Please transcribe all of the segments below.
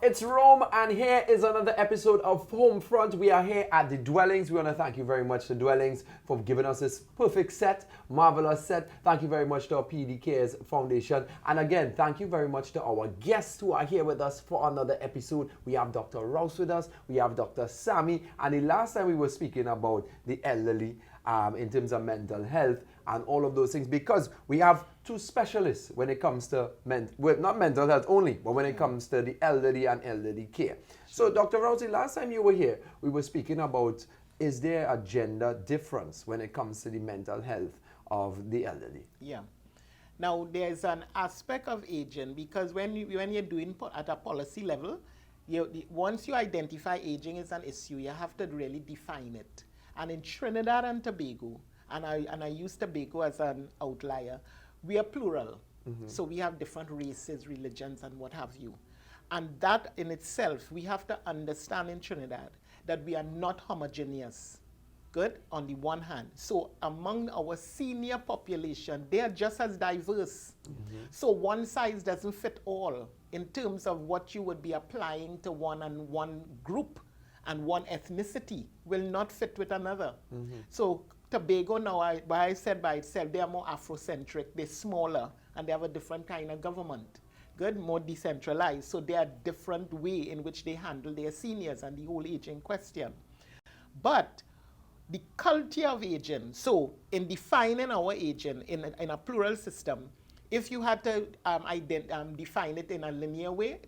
It's Rome, and here is another episode of Homefront. We are here at the Dwellings. We want to thank you very much to Dwellings for giving us this perfect set, marvelous set. Thank you very much to our PedCares Foundation. And again, thank you very much to our guests who are here with us for another episode. We have Dr. Rouse with us. We have Dr. Sammy. And the last time we were speaking about the elderly in terms of mental health and all of those things, because we have two specialists when it comes to not mental health only, but when it comes to the elderly and elderly care. So Dr. Rousey, last time you were here, we were speaking about, is there a gender difference when it comes to the mental health of the elderly? Yeah. Now, there's an aspect of aging, because when you're doing at a policy level, once you identify aging as an issue, you have to really define it. And in Trinidad and Tobago, and I use Tobago as an outlier, we are plural. Mm-hmm. So we have different races, religions, and what have you. And that in itself, we have to understand in Trinidad that we are not homogeneous. Good, on the one hand. So among our senior population, they are just as diverse. Mm-hmm. So one size doesn't fit all in terms of what you would be applying to one group, and one ethnicity will not fit with another. Mm-hmm. So Tobago now, I said by itself, they are more Afrocentric, they're smaller, and they have a different kind of government. Good, more decentralized. So they are different way in which they handle their seniors and the whole aging question. But the culture of aging, so in defining our aging in a plural system, if you had to define it in a linear way,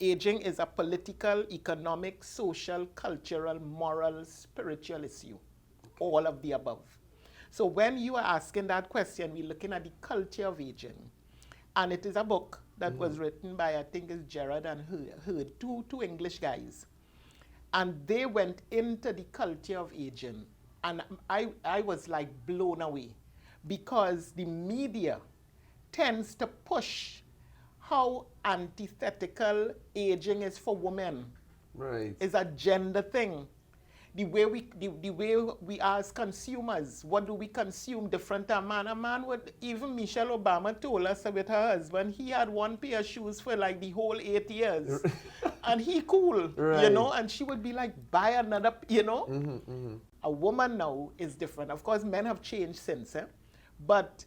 aging is a political, economic, social, cultural, moral, spiritual issue. All of the above. So when you are asking that question, we're looking at the culture of aging. And it is a book that was written by, I think it's Gerard and Heard, two English guys. And they went into the culture of aging. And I was like blown away, because the media tends to push how antithetical aging is for women. Right. It's a gender thing. The way we are as consumers, what do we consume different than man? A man would, even Michelle Obama told us with her husband, he had one pair of shoes for like the whole 8 years. And he cool, right. You know, and she would be like, buy another, you know. Mm-hmm, mm-hmm. A woman now is different. Of course, men have changed since, but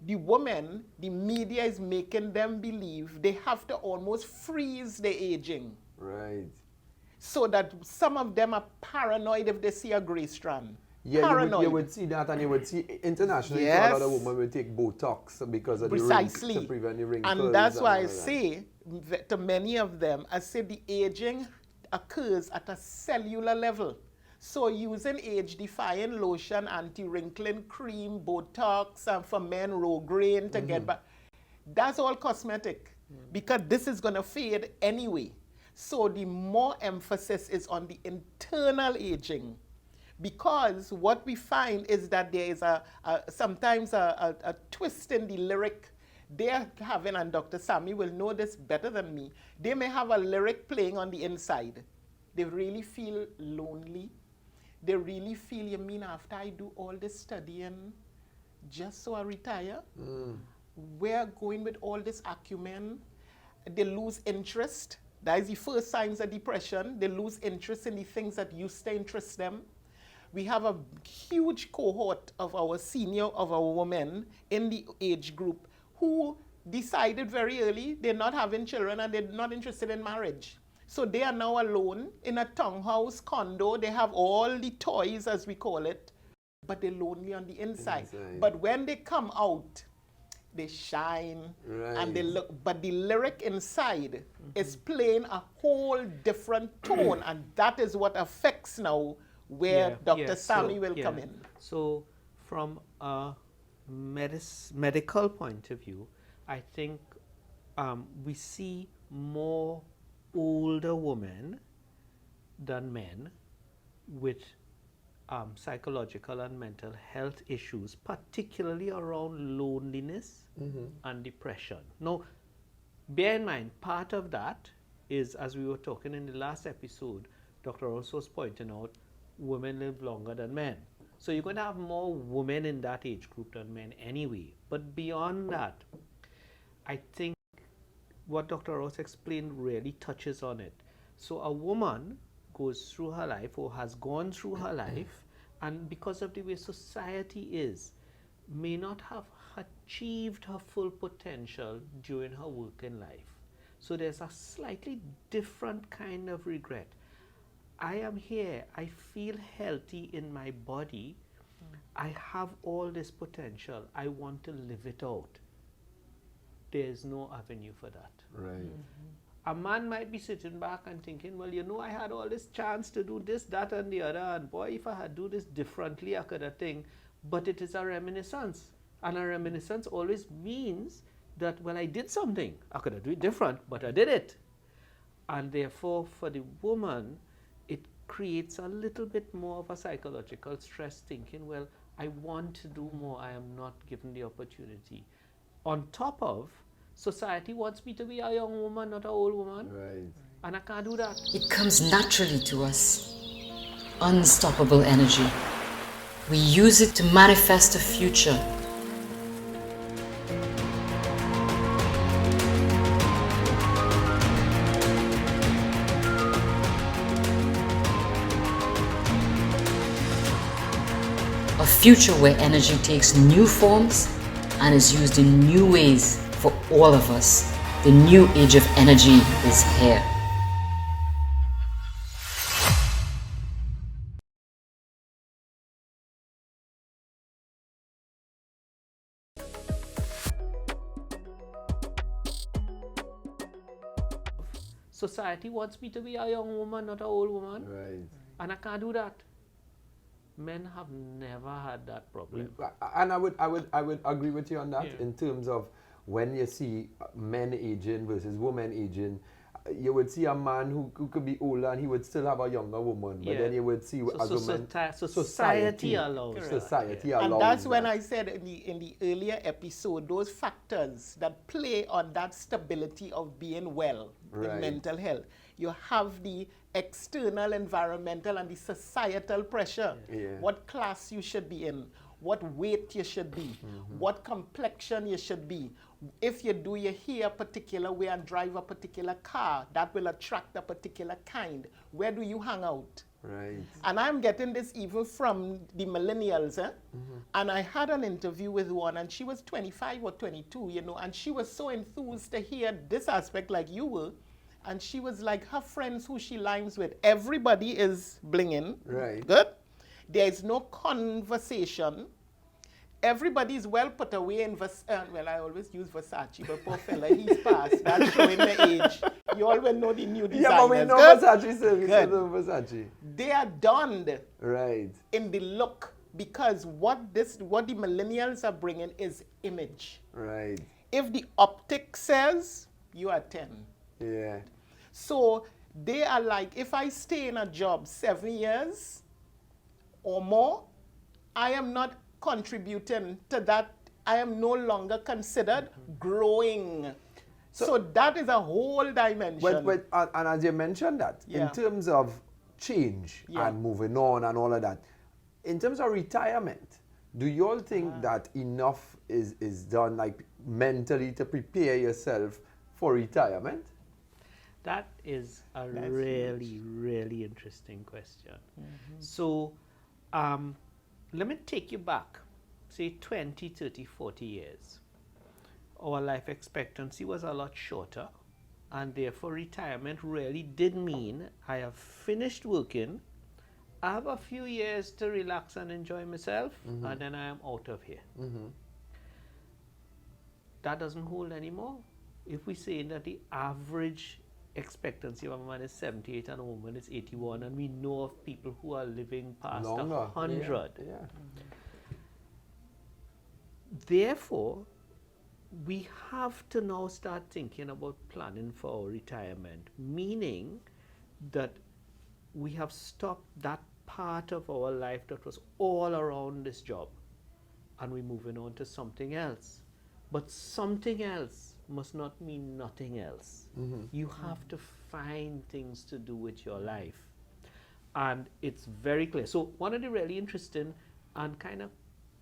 the women, the media is making them believe they have to almost freeze their aging. Right. So that some of them are paranoid if they see a gray strand. Yeah, you would see that, and you would see internationally, yes. A lot of women will take Botox because of precisely. The rings, to prevent the wrinkles. And that's why I say to many of them, I say the aging occurs at a cellular level. So using age-defying lotion, anti-wrinkling cream, Botox, and for men, Rogaine to get back, that's all cosmetic, because this is going to fade anyway. So the more emphasis is on the internal aging, because what we find is that there is sometimes a twist in the lyric. They're having, and Dr. Sammy will know this better than me, they may have a lyric playing on the inside. They really feel lonely. They really feel, you mean after I do all this studying, just so I retire? We're going with all this acumen. They lose interest. That is the first signs of depression. They lose interest in the things that used to interest them. We have a huge cohort of our women in the age group who decided very early they're not having children and they're not interested in marriage. So they are now alone in a townhouse condo. They have all the toys, as we call it, but they're lonely on the inside. But when they come out, they shine, right. And they look, but the lyric inside is playing a whole different tone, and that is what affects now where Dr. Sammy will come in. So from a medical point of view, I think we see more older women than men with psychological and mental health issues, particularly around loneliness and depression. Now, bear in mind, part of that is, as we were talking in the last episode, Dr. Rouse was pointing out, women live longer than men. So you're going to have more women in that age group than men anyway. But beyond that, I think what Dr. Rouse explained really touches on it. So a woman goes through her life or has gone through her life, and because of the way society is, may not have achieved her full potential during her working life. So there's a slightly different kind of regret. I am here, I feel healthy in my body, I have all this potential, I want to live it out. There's no avenue for that. Right. A man might be sitting back and thinking, well, you know, I had all this chance to do this, that, and the other, and boy, if I had do this differently, I could have thing. But it is a reminiscence. And a reminiscence always means that, well, I did something. I could have done it different, but I did it. And therefore, for the woman, it creates a little bit more of a psychological stress, thinking, well, I want to do more, I am not given the opportunity. On top of, society wants me to be a young woman, not an old woman. Right. And I can't do that. It comes naturally to us. Unstoppable energy. We use it to manifest a future. A future where energy takes new forms and is used in new ways for all of us. The new age of energy is here. Society wants me to be a young woman, not an old woman. Right. And I can't do that. Men have never had that problem. And I would agree with you on that, Yeah. in terms of when you see men aging versus women aging. You would see a man who could be older and he would still have a younger woman, but Yeah. then you would see as women, Society allows Correct. that, society yeah. allows And that's when that. I said in the earlier episode, those factors that play on that stability of being well Right. in mental health. You have the external environmental and the societal pressure. Yeah. What class you should be in, what weight you should be, what complexion you should be. If you do your hair a particular way and drive a particular car, that will attract a particular kind. Where do you hang out? Right. And I'm getting this even from the millennials. And I had an interview with one, and she was 25 or 22, you know, and she was so enthused to hear this aspect like you were. And she was like, her friends who she limes with, everybody is blinging. Right. Good. There is no conversation. Everybody is well put away in well, I always use Versace, but poor fella, he's past. That's showing the age. You all will know the new designers. Yeah, but we know Good? Versace, so we Good. know Versace. They are donned Right. in the look, because what the millennials are bringing is image. Right. If the optic says, you are 10. Yeah. So they are like, if I stay in a job 7 years or more, I am not contributing to that. I am no longer considered growing. So that is a whole dimension. But and as you mentioned that, Yeah. in terms of change Yeah. and moving on and all of that, in terms of retirement, do you all think that enough is done, like, mentally to prepare yourself for retirement? That is a That's really, really interesting question. So let me take you back, say 20, 30, 40 years. Our life expectancy was a lot shorter, and therefore retirement really did mean I have finished working, I have a few years to relax and enjoy myself, and then I am out of here. That doesn't hold anymore. If we say that the average expectancy of a man is 78 and a woman is 81, and we know of people who are living past Longer. 100. Yeah. Therefore, we have to now start thinking about planning for our retirement, meaning that we have stopped that part of our life that was all around this job, and we're moving on to something else. But something else must not mean nothing else. You have to find things to do with your life. And it's very clear. So one of the really interesting and kind of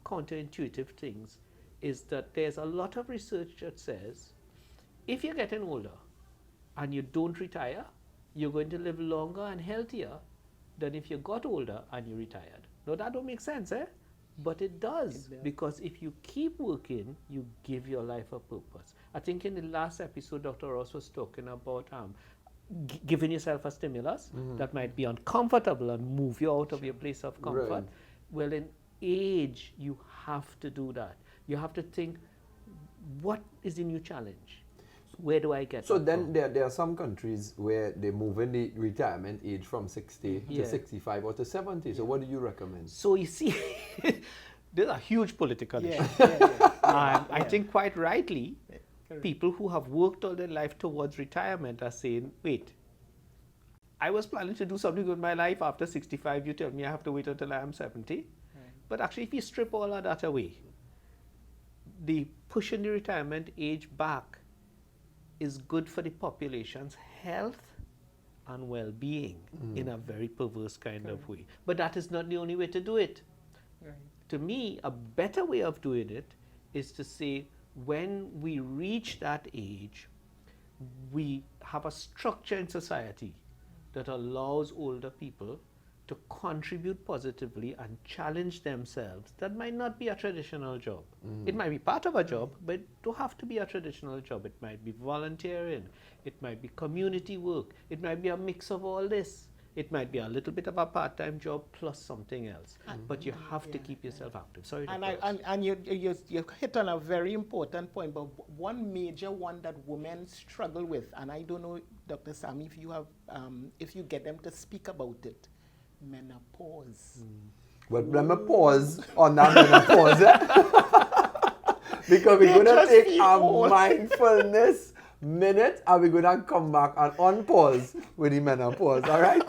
counterintuitive things is that there's a lot of research that says if you're getting older and you don't retire, you're going to live longer and healthier than if you got older and you retired. No, that don't make sense, eh? But it does, because if you keep working, you give your life a purpose. I think in the last episode, Dr. Rouse was talking about giving yourself a stimulus that might be uncomfortable and move you out of your place of comfort. Right. Well, in age, you have to do that. You have to think, what is the new challenge? Where do I get So that then from? there are some countries where they move in the retirement age from 60 Yeah. to 65 or to 70. So what do you recommend? So you see, there's a huge political issue. Yeah. I think quite rightly, people who have worked all their life towards retirement are saying, wait, I was planning to do something with my life after 65. You tell me I have to wait until I am 70. Right. But actually, if you strip all of that away, the pushing the retirement age back is good for the population's health and well-being in a very perverse kind of way. But that is not the only way to do it. Right. To me, a better way of doing it is to say, when we reach that age, we have a structure in society that allows older people to contribute positively and challenge themselves. That might not be a traditional job. It might be part of a job, but it don't have to be a traditional job. It might be volunteering, it might be community work, it might be a mix of all this. It might be a little bit of a part-time job plus something else. But you have to keep yourself active. Sorry, Dr. Rouse. And you hit on a very important point, but one major one that women struggle with, and I don't know, Dr. Sammy, if you have, if you get them to speak about it, menopause. Well, let me pause on that menopause. Because we're going to just take feel a old. mindfulness minute and we're going to come back and unpause with the menopause, all right?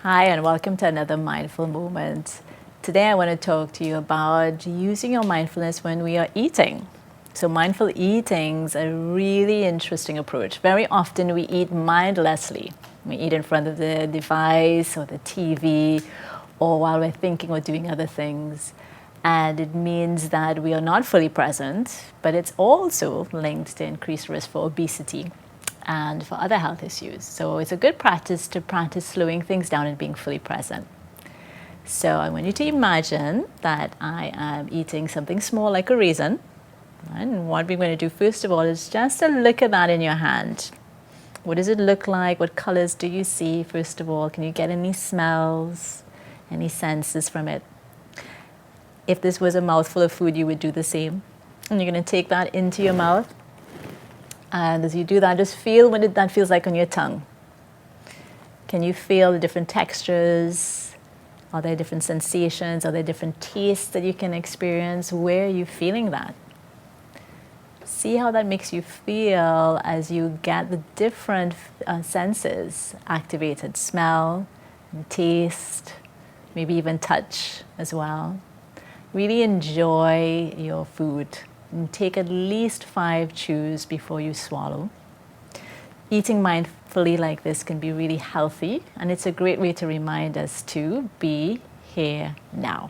Hi, and welcome to another Mindful Moment. Today I want to talk to you about using your mindfulness when we are eating. So mindful eating is a really interesting approach. Very often we eat mindlessly. We eat in front of the device or the TV or while we're thinking or doing other things. And it means that we are not fully present, but it's also linked to increased risk for obesity and for other health issues. So it's a good practice to practice slowing things down and being fully present. So I want you to imagine that I am eating something small like a raisin. And what we're going to do first of all is just to look at that in your hand. What does it look like? What colors do you see first of all? Can you get any smells, any senses from it? If this was a mouthful of food, you would do the same. And you're going to take that into your mouth. And as you do that, just feel what that feels like on your tongue. Can you feel the different textures? Are there different sensations? Are there different tastes that you can experience? Where are you feeling that? See how that makes you feel as you get the different senses activated. Smell, and taste, maybe even touch as well. Really enjoy your food. And take at least 5 chews before you swallow. Eating mindfully like this can be really healthy, and it's a great way to remind us to be here now.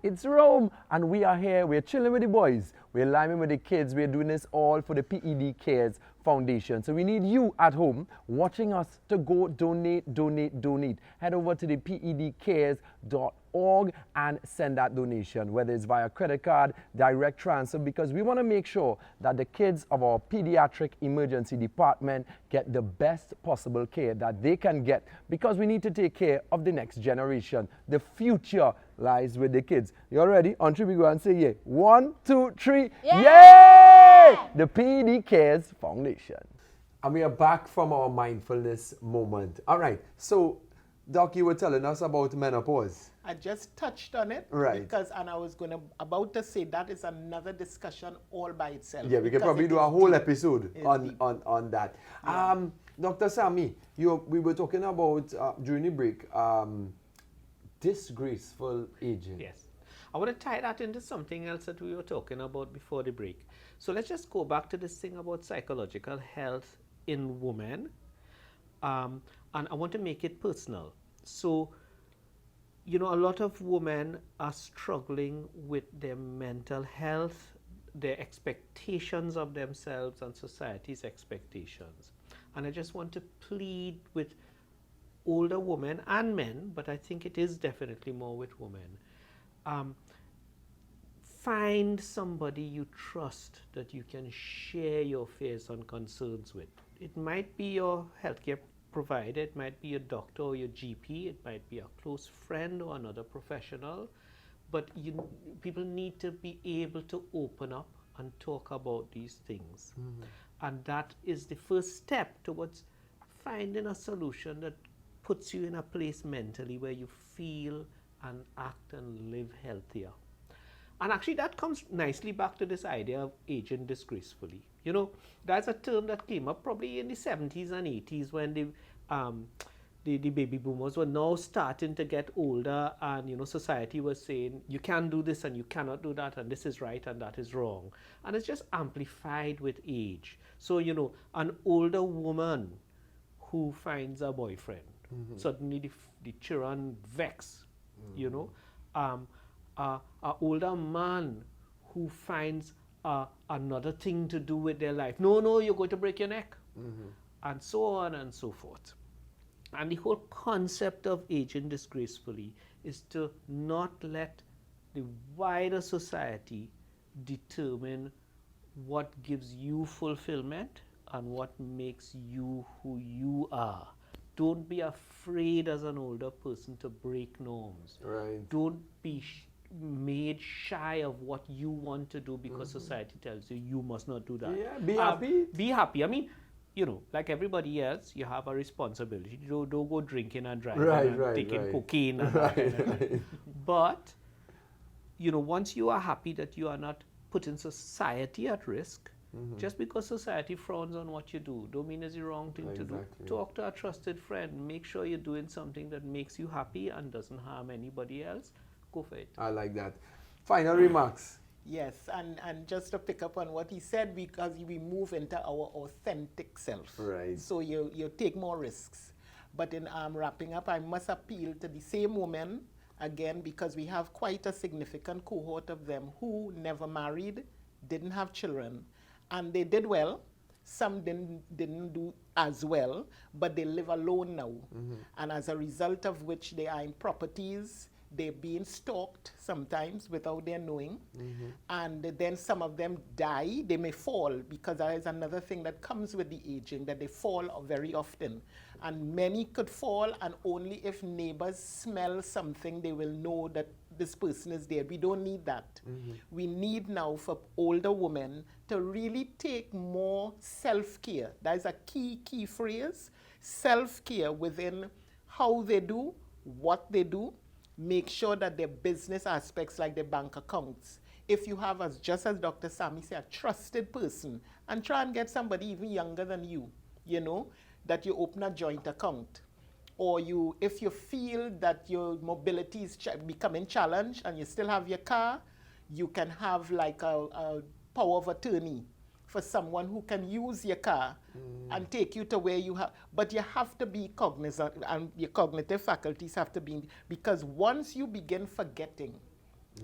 It's Rome, and we are here. We're chilling with the boys. We're liming with the kids. We're doing this all for the PED CARES Foundation. So we need you at home watching us to go donate. Head over to the pedcares.org and send that donation, whether it's via credit card, direct transfer, because we want to make sure that the kids of our pediatric emergency department get the best possible care that they can get, because we need to take care of the next generation. The future lies with the kids. You all ready? On three, we go and say yeah. 1, 2, 3. Yay! The PED CARES Foundation. And we are back from our mindfulness moment. All right. So, Doc, you were telling us about menopause. I just touched on it, Right. and I was about to say that is another discussion all by itself. Yeah, we can because probably it do a is whole deep. episode It's deep. on that. Yeah. Dr. Sammy, we were talking about during the break disgraceful aging. Yes. I want to tie that into something else that we were talking about before the break. So let's just go back to this thing about psychological health in women. And I want to make it personal. So you know, a lot of women are struggling with their mental health, their expectations of themselves, and society's expectations. And I just want to plead with older women and men, but I think it is definitely more with women. Find somebody you trust that you can share your fears and concerns with. It might be your healthcare provider, it might be your doctor or your GP, it might be a close friend or another professional, but people need to be able to open up and talk about these things. And that is the first step towards finding a solution that puts you in a place mentally where you feel and act and live healthier. And actually that comes nicely back to this idea of aging disgracefully. You know, that's a term that came up probably in the 70s and 80s when the baby boomers were now starting to get older, and you know, society was saying you can do this and you cannot do that, and this is right and that is wrong. And it's just amplified with age. So, you know, an older woman who finds a boyfriend, suddenly the children vex, you know. An older man who finds another thing to do with their life. No, you're going to break your neck. And so on and so forth. And the whole concept of aging disgracefully is to not let the wider society determine what gives you fulfillment and what makes you who you are. Don't be afraid as an older person to break norms. Right. Don't be made shy of what you want to do because society tells you you must not do that. Yeah, be happy. Be happy. I mean, you know, like everybody else, you have a responsibility. Don't go drinking and driving and taking cocaine. And that kind of thing. But, you know, once you are happy that you are not putting society at risk, just because society frowns on what you do, don't mean it's the wrong thing to do. Talk to a trusted friend. Make sure you're doing something that makes you happy and doesn't harm anybody else. Go for it. I like that. Final remarks. Yes, and just to pick up on what he said, because we move into our authentic self. Right. So you take more risks. But in wrapping up, I must appeal to the same women, again, because we have quite a significant cohort of them who never married, didn't have children, and they did well. Some didn't do as well, but they live alone now. And as a result of which they are in properties, they're being stalked sometimes without their knowing. And then some of them die. They may fall, because that is another thing that comes with the aging, that they fall very often. And many could fall, and only if neighbors smell something, they will know that this person is there. We don't need that. We need now for older women to really take more self-care. That is a key phrase. Self-care within how they do, what they do. Make sure that their business aspects, like their bank accounts, if you have, just as Dr. Sammy said, a trusted person, and try and get somebody even younger than you, you know, that you open a joint account. Or if you feel that your mobility is becoming challenged and you still have your car, you can have like a power of attorney for someone who can use your car and take you to where you have. But you have to be cognizant, and your cognitive faculties have to be, because once you begin forgetting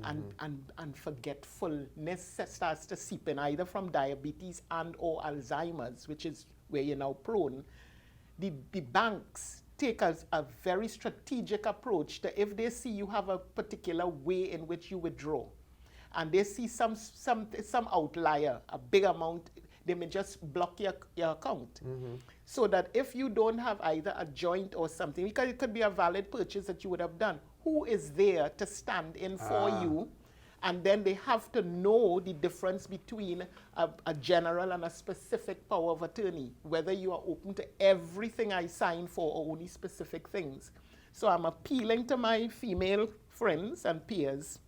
and forgetfulness starts to seep in, either from diabetes and or Alzheimer's, which is where you're now prone, the banks take a very strategic approach to, if they see you have a particular way in which you withdraw, and they see some outlier, a big amount, they may just block your account. So that if you don't have either a joint or something, because it could be a valid purchase that you would have done, who is there to stand in for you? And then they have to know the difference between a general and a specific power of attorney, whether you are open to everything I sign for or only specific things. So I'm appealing to my female friends and peers,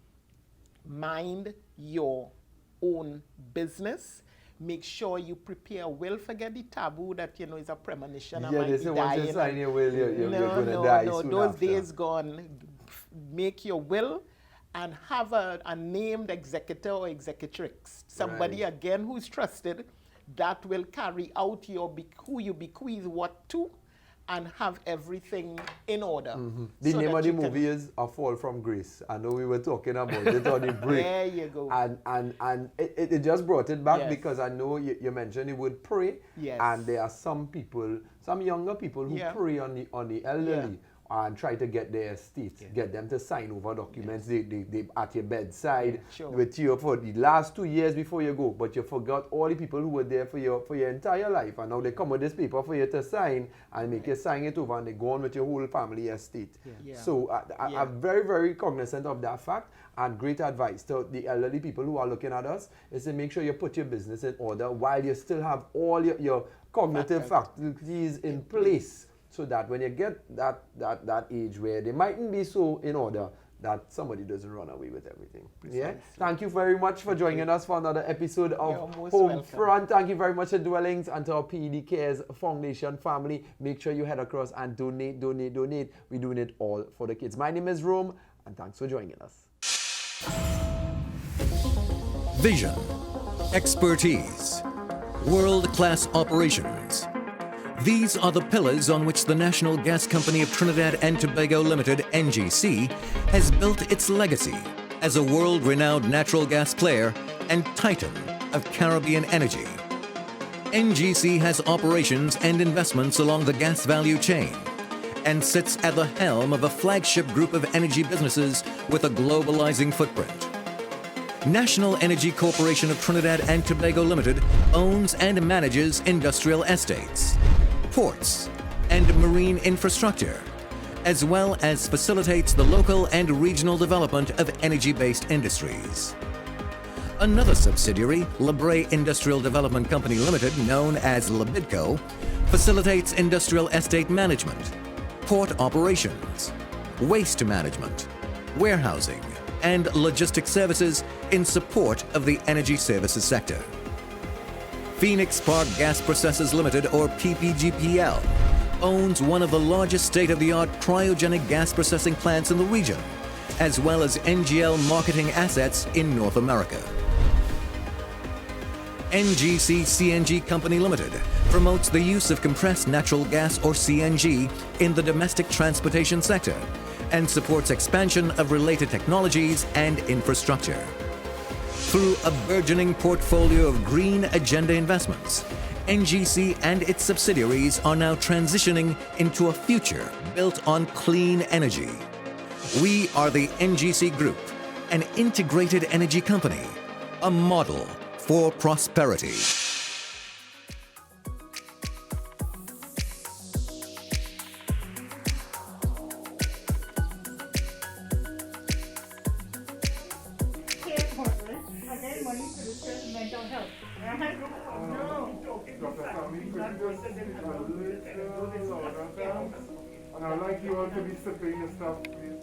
mind your own business. Make sure you prepare a will. Forget the taboo that, you know, is a premonition. Yeah, they say once you sign your will, you're going to die soon those after. days gone. Make your will and have a named executor or executrix. Somebody, again, who's trusted, that will carry out who you bequeath what to, and have everything in order. The so name that of the you can- movie is A Fall from Grace. I know we were talking about it on the break. There you go. And it just brought it back Yes. because I know you mentioned the word pray. Yes. And there are some people, some younger people who Yeah. pray on the elderly. Yeah. And try to get their estate, get them to sign over documents they at your bedside Sure. with you for the last 2 years before you go. But you forgot all the people who were there for your entire life, and now they come with this paper for you to sign and make you sign it over, and they go on with your whole family estate. Yeah. So I'm very, very cognizant of that fact, and great advice to the elderly people who are looking at us is to make sure you put your business in order while you still have all your cognitive faculties in place. So that when you get that age where they mightn't be so in order, that somebody doesn't run away with everything. Yeah. Thank you very much for joining us for another episode of You're most Home welcome. Front. Thank you very much to Dwellings and to our PED CARES Foundation family. Make sure you head across and donate. We're doing it all for the kids. My name is Rome, and thanks for joining us. Vision, expertise, world-class operations. These are the pillars on which the National Gas Company of Trinidad and Tobago Limited, NGC, has built its legacy as a world-renowned natural gas player and titan of Caribbean energy. NGC has operations and investments along the gas value chain and sits at the helm of a flagship group of energy businesses with a globalizing footprint. National Energy Corporation of Trinidad and Tobago Limited owns and manages industrial estates, ports, and marine infrastructure, as well as facilitates the local and regional development of energy-based industries. Another subsidiary, Labray Industrial Development Company Limited, known as Labidco, facilitates industrial estate management, port operations, waste management, warehousing, and logistics services in support of the energy services sector. Phoenix Park Gas Processors Limited, or PPGPL, owns one of the largest state-of-the-art cryogenic gas processing plants in the region, as well as NGL marketing assets in North America. NGC CNG Company Limited promotes the use of compressed natural gas, or CNG, in the domestic transportation sector and supports expansion of related technologies and infrastructure. Through a burgeoning portfolio of green agenda investments, NGC and its subsidiaries are now transitioning into a future built on clean energy. We are the NGC Group, an integrated energy company, a model for prosperity. And I'd like you all to be sipping your stuff, please.